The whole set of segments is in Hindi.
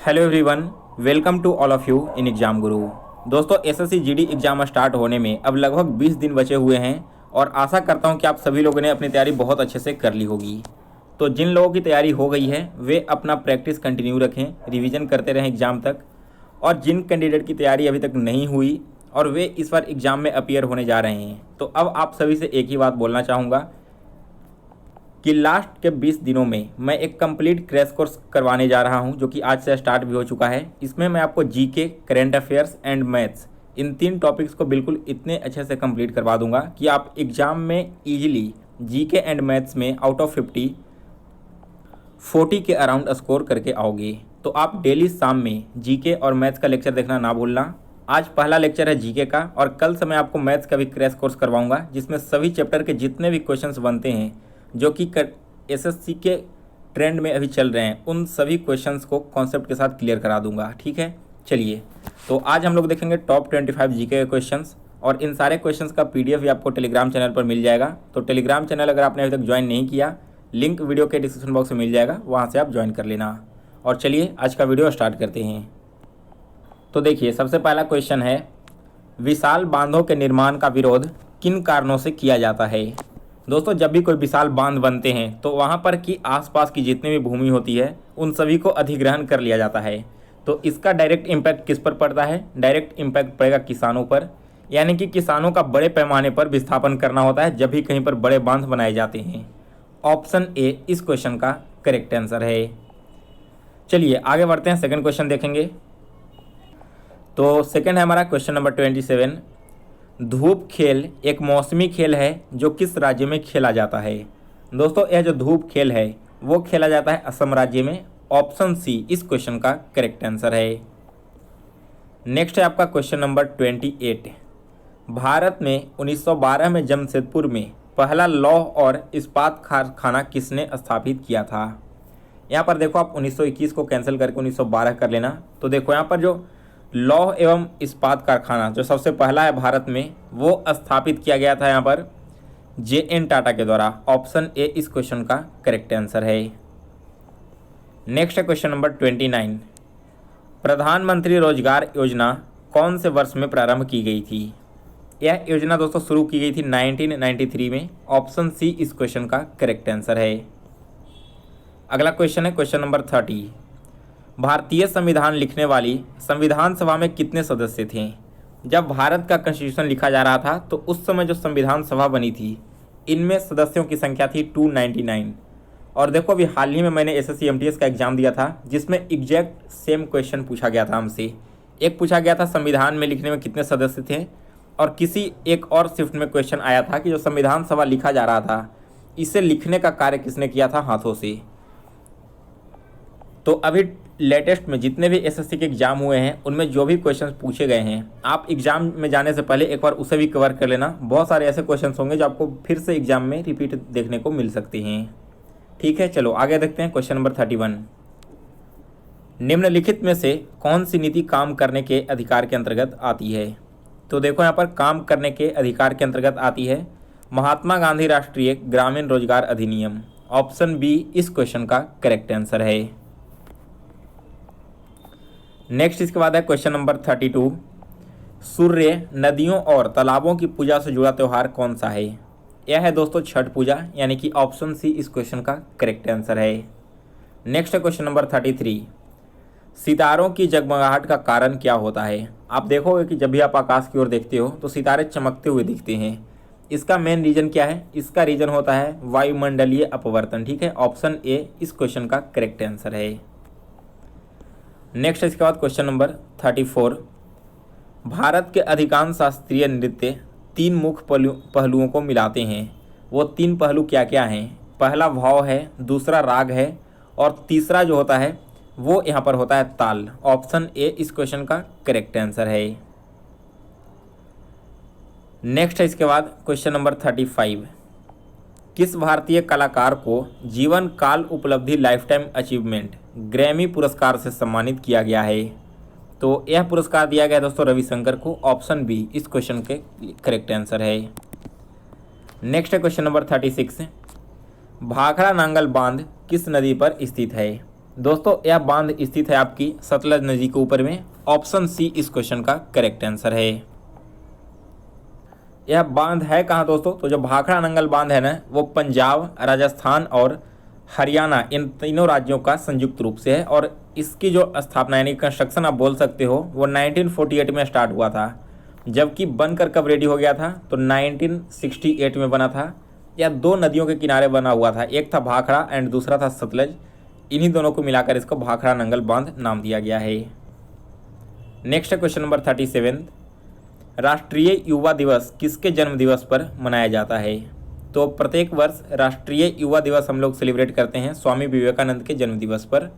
Hello everyone, welcome to all of you in exam Guru. दोस्तों, एसएससी जीडी एग्जाम स्टार्ट होने में अब लगभग 20 दिन बचे हुए हैं और आशा करता हूं कि आप सभी लोगों ने अपनी तैयारी बहुत अच्छे से कर ली होगी। तो जिन लोगों की तैयारी हो गई है वे अपना प्रैक्टिस कंटिन्यू रखें, रिवीजन करते रहें एग्ज़ाम तक। और जिन कैंडिडेट की तैयारी अभी तक नहीं हुई और वे इस बार एग्ज़ाम में अपीयर होने जा रहे हैं, तो अब आप सभी से एक ही बात बोलना चाहूँगा कि लास्ट के 20 दिनों में मैं एक कंप्लीट क्रैश कोर्स करवाने जा रहा हूं, जो कि आज से स्टार्ट भी हो चुका है। इसमें मैं आपको GK, current affairs and maths, in 3 topics को बिल्कुल इतने अच्छे से कंप्लीट करवा दूंगा कि आप एग्ज़ाम में इजीली जीके एंड मैथ्स में आउट ऑफ 50 40 के अराउंड स्कोर करके आओगे। तो आप डेली शाम में जीके और मैथ्स का लेक्चर देखना ना भूलना। आज पहला लेक्चर है जीके का और कल से मैं आपको मैथ्स का भी क्रैश कोर्स करवाऊंगा, जिसमें सभी चैप्टर के जितने भी क्वेश्चंस बनते हैं जो कि एसएससी के ट्रेंड में अभी चल रहे हैं, उन सभी क्वेश्चंस को कॉन्सेप्ट के साथ क्लियर करा दूंगा। ठीक है, चलिए। तो आज हम लोग देखेंगे टॉप 25 जीके के क्वेश्चंस और इन सारे क्वेश्चंस का पीडीएफ भी आपको टेलीग्राम चैनल पर मिल जाएगा। तो टेलीग्राम चैनल अगर आपने अभी तक ज्वाइन नहीं किया, लिंक वीडियो के डिस्क्रिप्शन बॉक्स में मिल जाएगा, वहाँ से आप ज्वाइन कर लेना। और चलिए आज का वीडियो स्टार्ट करते हैं। तो देखिए, सबसे पहला क्वेश्चन है, विशाल बांधों के निर्माण का विरोध किन कारणों से किया जाता है। दोस्तों, जब भी कोई विशाल बांध बनते हैं तो वहाँ पर की आसपास की जितनी भी भूमि होती है उन सभी को अधिग्रहण कर लिया जाता है। तो इसका डायरेक्ट इम्पैक्ट किस पर पड़ता है? डायरेक्ट इम्पैक्ट पड़ेगा किसानों पर, यानी कि किसानों का बड़े पैमाने पर विस्थापन करना होता है जब भी कहीं पर बड़े बांध बनाए जाते हैं। ऑप्शन ए इस क्वेश्चन का करेक्ट आंसर है। चलिए आगे बढ़ते हैं, सेकंड क्वेश्चन देखेंगे। तो सेकंड है हमारा क्वेश्चन नंबर 27। धूप खेल एक मौसमी खेल है जो किस राज्य में खेला जाता है। दोस्तों, यह जो धूप खेल है वो खेला जाता है असम राज्य में। ऑप्शन सी इस क्वेश्चन का करेक्ट आंसर है। नेक्स्ट है आपका क्वेश्चन नंबर 28। भारत में 1912 में जमशेदपुर में पहला लौह और इस्पात कारखाना किसने स्थापित किया था। यहाँ पर देखो, आप 1921 को कैंसिल करके 1912 कर लेना। तो देखो यहाँ पर जो लौह एवं इस्पात कारखाना जो सबसे पहला है भारत में, वो स्थापित किया गया था यहाँ पर JN टाटा के द्वारा। ऑप्शन ए इस क्वेश्चन का करेक्ट आंसर है। नेक्स्ट है क्वेश्चन नंबर 29। प्रधानमंत्री रोजगार योजना कौन से वर्ष में प्रारंभ की गई थी। यह योजना दोस्तों शुरू की गई थी 1993 में। ऑप्शन सी इस क्वेश्चन का करेक्ट आंसर है। अगला क्वेश्चन है क्वेश्चन नंबर 30। भारतीय संविधान लिखने वाली संविधान सभा में कितने सदस्य थे। जब भारत का कॉन्स्टिट्यूशन लिखा जा रहा था तो उस समय जो संविधान सभा बनी थी, इनमें सदस्यों की संख्या थी 299। और देखो, अभी हाल ही में मैंने एसएससी एमटीएस का एग्जाम दिया था जिसमें एग्जैक्ट सेम क्वेश्चन पूछा गया था हमसे। एक पूछा गया था संविधान में लिखने में कितने सदस्य थे, और किसी एक और शिफ्ट में क्वेश्चन आया था कि जो संविधान सभा लिखा जा रहा था, इसे लिखने का कार्य किसने किया था हाथों से। तो अभी लेटेस्ट में जितने भी एसएससी के एग्जाम हुए हैं उनमें जो भी क्वेश्चंस पूछे गए हैं, आप एग्जाम में जाने से पहले एक बार उसे भी कवर कर लेना। बहुत सारे ऐसे क्वेश्चंस होंगे जो आपको फिर से एग्जाम में रिपीट देखने को मिल सकते हैं। ठीक है, चलो आगे देखते हैं क्वेश्चन नंबर 31। निम्नलिखित में से कौन सी नीति काम करने के अधिकार के अंतर्गत आती है। तो देखो, यहाँ पर काम करने के अधिकार के अंतर्गत आती है महात्मा गांधी राष्ट्रीय ग्रामीण रोजगार अधिनियम। ऑप्शन बी इस क्वेश्चन का करेक्ट आंसर है। नेक्स्ट इसके बाद है क्वेश्चन नंबर 32। सूर्य, नदियों और तालाबों की पूजा से जुड़ा त्यौहार कौन सा है। यह है दोस्तों छठ पूजा, यानी कि ऑप्शन सी इस क्वेश्चन का करेक्ट आंसर है। नेक्स्ट है क्वेश्चन नंबर 33। सितारों की जगमगाहट का कारण क्या होता है। आप देखोगे कि जब भी आप आकाश की ओर देखते हो तो सितारे चमकते हुए दिखते हैं। इसका मेन रीजन क्या है? इसका रीजन होता है वायुमंडलीय अपवर्तन। ठीक है, ऑप्शन ए इस क्वेश्चन का करेक्ट आंसर है। नेक्स्ट इसके बाद क्वेश्चन नंबर 34। भारत के अधिकांश शास्त्रीय नृत्य 3 मुख्य पहलुओं को मिलाते हैं। वो 3 पहलू क्या क्या हैं? पहला भाव है, दूसरा राग है, और तीसरा जो होता है वो यहाँ पर होता है ताल। ऑप्शन ए इस क्वेश्चन का करेक्ट आंसर है। नेक्स्ट है इसके बाद क्वेश्चन नंबर 35। किस भारतीय कलाकार को जीवन काल उपलब्धि लाइफ टाइम अचीवमेंट ग्रैमी पुरस्कार से सम्मानित किया गया है। तो यह पुरस्कार दिया गया दोस्तों रविशंकर को। ऑप्शन बी इस क्वेश्चन के करेक्ट आंसर है। नेक्स्ट है क्वेश्चन नंबर 36। भाखड़ा नांगल बांध किस नदी पर स्थित है। दोस्तों यह बांध स्थित है आपकी सतलज नदी के ऊपर में। ऑप्शन सी इस क्वेश्चन का करेक्ट आंसर है। यह बांध है कहाँ दोस्तों? तो जो भाखड़ा नंगल बांध है ना, वो पंजाब, राजस्थान और हरियाणा इन तीनों राज्यों का संयुक्त रूप से है। और इसकी जो स्थापना यानी कंस्ट्रक्शन आप बोल सकते हो वो 1948 में स्टार्ट हुआ था, जबकि बनकर कब रेडी हो गया था? तो 1968 में बना था। यह दो नदियों के किनारे बना हुआ था, एक था भाखड़ा एंड दूसरा था सतलज। इन्हीं दोनों को मिलाकर इसको भाखड़ा नंगल बांध नाम दिया गया है। नेक्स्ट है क्वेश्चन नंबर 37। राष्ट्रीय युवा दिवस किसके जन्म दिवस पर मनाया जाता है? तो प्रत्येक वर्ष राष्ट्रीय युवा दिवस हम लोग सेलिब्रेट करते हैं स्वामी विवेकानंद के जन्म दिवस पर।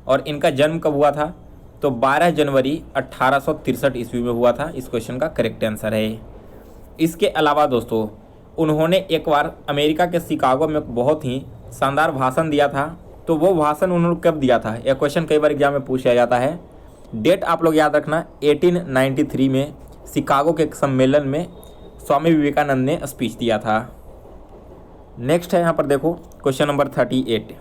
और इनका जन्म कब हुआ था? तो 12 जनवरी 1863 ईस्वी में हुआ था। इस क्वेश्चन का करेक्ट आंसर है। इसके अलावा दोस्तों उन्होंने एक बार अमेरिका के शिकागो में बहुत ही शानदार भाषण दिया था। तो वो भाषण उन्होंने कब दिया था? यह क्वेश्चन कई बार एग्जाम में पूछा जाता है। डेट आप लोग याद रखना, 1893 में शिकागो के एक सम्मेलन में स्वामी विवेकानंद ने स्पीच दिया था। नेक्स्ट है यहाँ पर देखो क्वेश्चन नंबर 38।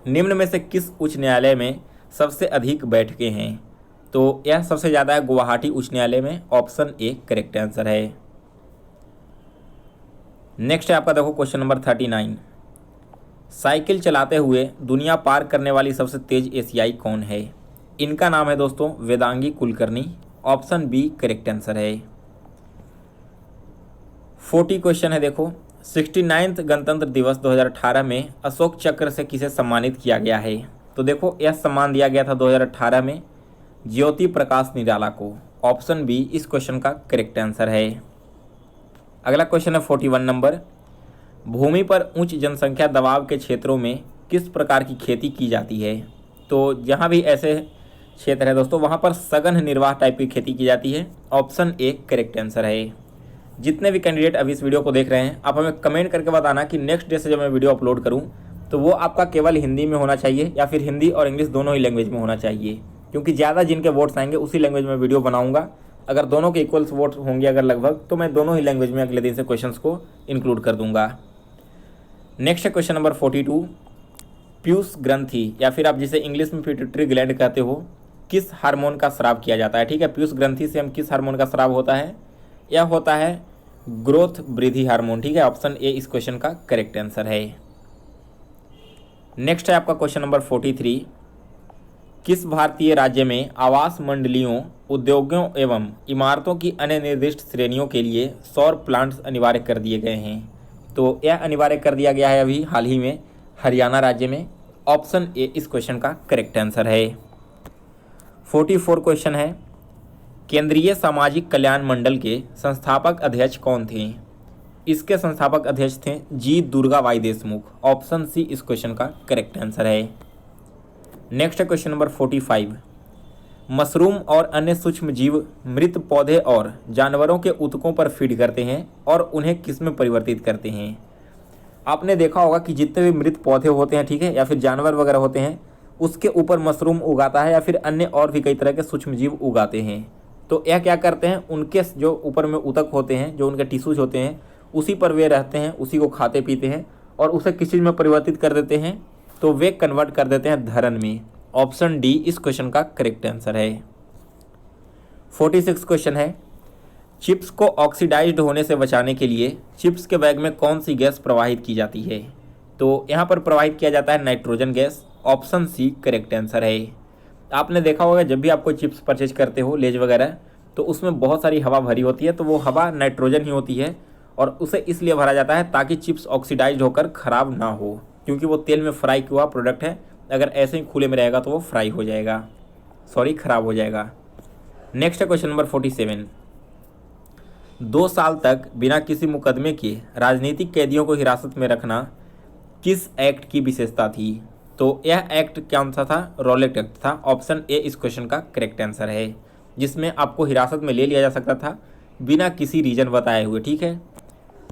निम्न में से किस उच्च न्यायालय में सबसे अधिक बैठकें हैं? तो यह सबसे ज़्यादा है गुवाहाटी उच्च न्यायालय में। ऑप्शन ए करेक्ट आंसर है। नेक्स्ट है आपका देखो क्वेश्चन नंबर 39। साइकिल चलाते हुए दुनिया पार करने वाली सबसे तेज एशियाई कौन है? इनका नाम है दोस्तों Vedangi Kulkarni. Option B correct answer है। 40 क्वेश्चन है देखो। 69वां गणतंत्र दिवस 2018 में अशोक चक्र से किसे सम्मानित किया गया है? तो देखो यह सम्मान दिया गया था 2018 में ज्योति प्रकाश निराला को। ऑप्शन बी इस क्वेश्चन का करेक्ट आंसर है। अगला क्वेश्चन है 41 नंबर। भूमि पर उच्च जनसंख्या दबाव के क्षेत्रों में किस प्रकार की खेती की जाती है? तो जहाँ भी ऐसे क्षेत्र है दोस्तों वहाँ पर सघन निर्वाह टाइप की खेती की जाती है। ऑप्शन ए करेक्ट आंसर है। जितने भी कैंडिडेट अभी इस वीडियो को देख रहे हैं, आप हमें कमेंट करके बताना कि नेक्स्ट डे से जब मैं वीडियो अपलोड करूं तो वो आपका केवल हिंदी में होना चाहिए या फिर हिंदी और इंग्लिश दोनों ही लैंग्वेज में होना चाहिए, क्योंकि ज़्यादा जिनके वोट्स आएंगे उसी लैंग्वेज में वीडियो बनाऊंगा। अगर दोनों के इक्वल्स वोट होंगे अगर लगभग, तो मैं दोनों ही लैंग्वेज में अगले दिन से क्वेश्चंस को इंक्लूड कर दूंगा। नेक्स्ट है क्वेश्चन नंबर 42। पीयूष ग्रंथि या फिर आप जिसे इंग्लिश में पिट्यूटरी ग्लैंड कहते हो, किस हार्मोन का स्राव किया जाता है? ठीक है, पीयूष ग्रंथि से हम किस हार्मोन का स्राव होता है? यह होता है ग्रोथ वृद्धि हार्मोन। ठीक है, ऑप्शन ए इस क्वेश्चन का करेक्ट आंसर है। नेक्स्ट है आपका क्वेश्चन नंबर 43। किस भारतीय राज्य में आवास मंडलियों, उद्योगों एवं इमारतों की अन्य निर्दिष्ट श्रेणियों के लिए सौर प्लांट्स अनिवार्य कर दिए गए हैं? तो यह अनिवार्य कर दिया गया है अभी हाल ही में हरियाणा राज्य में। ऑप्शन ए इस क्वेश्चन का करेक्ट आंसर है। 44 क्वेश्चन है। केंद्रीय सामाजिक कल्याण मंडल के संस्थापक अध्यक्ष कौन थे? इसके संस्थापक अध्यक्ष थे जी दुर्गाबाई देशमुख। ऑप्शन सी इस क्वेश्चन का करेक्ट आंसर है। नेक्स्ट है क्वेश्चन नंबर 45। मशरूम और अन्य सूक्ष्म जीव मृत पौधे और जानवरों के ऊतकों पर फीड करते हैं और उन्हें किस में परिवर्तित करते हैं? आपने देखा होगा कि जितने भी मृत पौधे होते हैं, ठीक है, या फिर जानवर वगैरह होते हैं, उसके ऊपर मशरूम उगाता है या फिर अन्य और भी कई तरह के सूक्ष्म जीव उगाते हैं। तो यह क्या करते हैं, उनके जो ऊपर में ऊतक होते हैं, जो उनके टिश्यूज होते हैं, उसी पर वे रहते हैं, उसी को खाते पीते हैं और उसे किस चीज़ में परिवर्तित कर देते हैं? तो वे कन्वर्ट कर देते हैं धरण में। ऑप्शन डी इस क्वेश्चन का करेक्ट आंसर है। 46 क्वेश्चन है। चिप्स को ऑक्सीडाइज्ड होने से बचाने के लिए चिप्स के बैग में कौन सी गैस प्रवाहित की जाती है? तो यहाँ पर प्रवाहित किया जाता है nitrogen gas. Option C correct answer है। आपने देखा होगा जब भी आप कोई चिप्स परचेज करते हो, लेज वगैरह, तो उसमें बहुत सारी हवा भरी होती है, तो वो हवा नाइट्रोजन ही होती है और उसे इसलिए भरा जाता है ताकि चिप्स ऑक्सीडाइज्ड होकर ख़राब ना हो, क्योंकि वो तेल में फ्राई हुआ प्रोडक्ट है। अगर ऐसे ही खुले में रहेगा तो वो फ्राई हो जाएगा, ख़राब हो जाएगा। नेक्स्ट है क्वेश्चन नंबर 47। 2 साल तक बिना किसी मुकदमे के राजनीतिक कैदियों को हिरासत में रखना किस एक्ट की विशेषता थी? तो यह एक्ट कौन सा था? रॉलेट एक्ट था। ऑप्शन ए इस क्वेश्चन का करेक्ट आंसर है, जिसमें आपको हिरासत में ले लिया जा सकता था बिना किसी रीजन बताए हुए। ठीक है।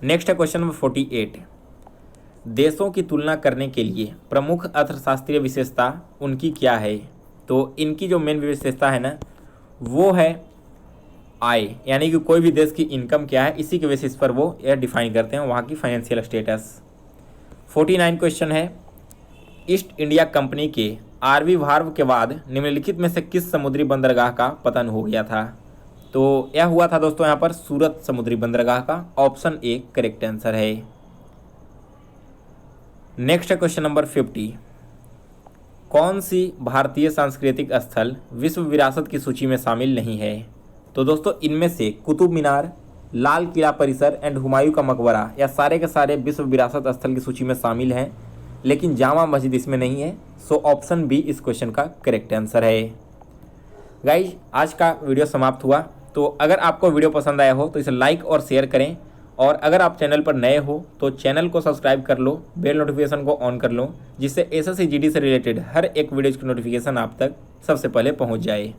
नेक्स्ट है क्वेश्चन नंबर 48। देशों की तुलना करने के लिए प्रमुख अर्थशास्त्रीय विशेषता उनकी क्या है? तो इनकी जो मेन विशेषता है ना, वो है आय, यानी कि कोई भी देश की इनकम क्या है, इसी के बेसिस पर वो यह डिफाइन करते हैं वहाँ की फाइनेंशियल स्टेटस। 49 क्वेश्चन है। ईस्ट इंडिया कंपनी के आरवी वार्व के बाद निम्नलिखित में से किस समुद्री बंदरगाह का पतन हो गया था? तो यह हुआ था दोस्तों यहाँ पर सूरत समुद्री बंदरगाह का। ऑप्शन ए करेक्ट आंसर है। नेक्स्ट है क्वेश्चन नंबर 50। कौन सी भारतीय सांस्कृतिक स्थल विश्व विरासत की सूची में शामिल नहीं है? तो दोस्तों इनमें से कुतुब मीनार, लाल किला परिसर एंड हुमायूं का मकबरा, या सारे के सारे विश्व विरासत स्थल की सूची में शामिल हैं, लेकिन जामा मस्जिद इसमें नहीं है। सो ऑप्शन बी इस क्वेश्चन का करेक्ट आंसर है। गाइज आज का वीडियो समाप्त हुआ। तो अगर आपको वीडियो पसंद आया हो तो इसे लाइक और शेयर करें, और अगर आप चैनल पर नए हो तो चैनल को सब्सक्राइब कर लो, बेल नोटिफिकेशन को ऑन कर लो, जिससे एसएससी जीडी से रिलेटेड हर एक वीडियो की नोटिफिकेशन आप तक सबसे पहले पहुंच जाए।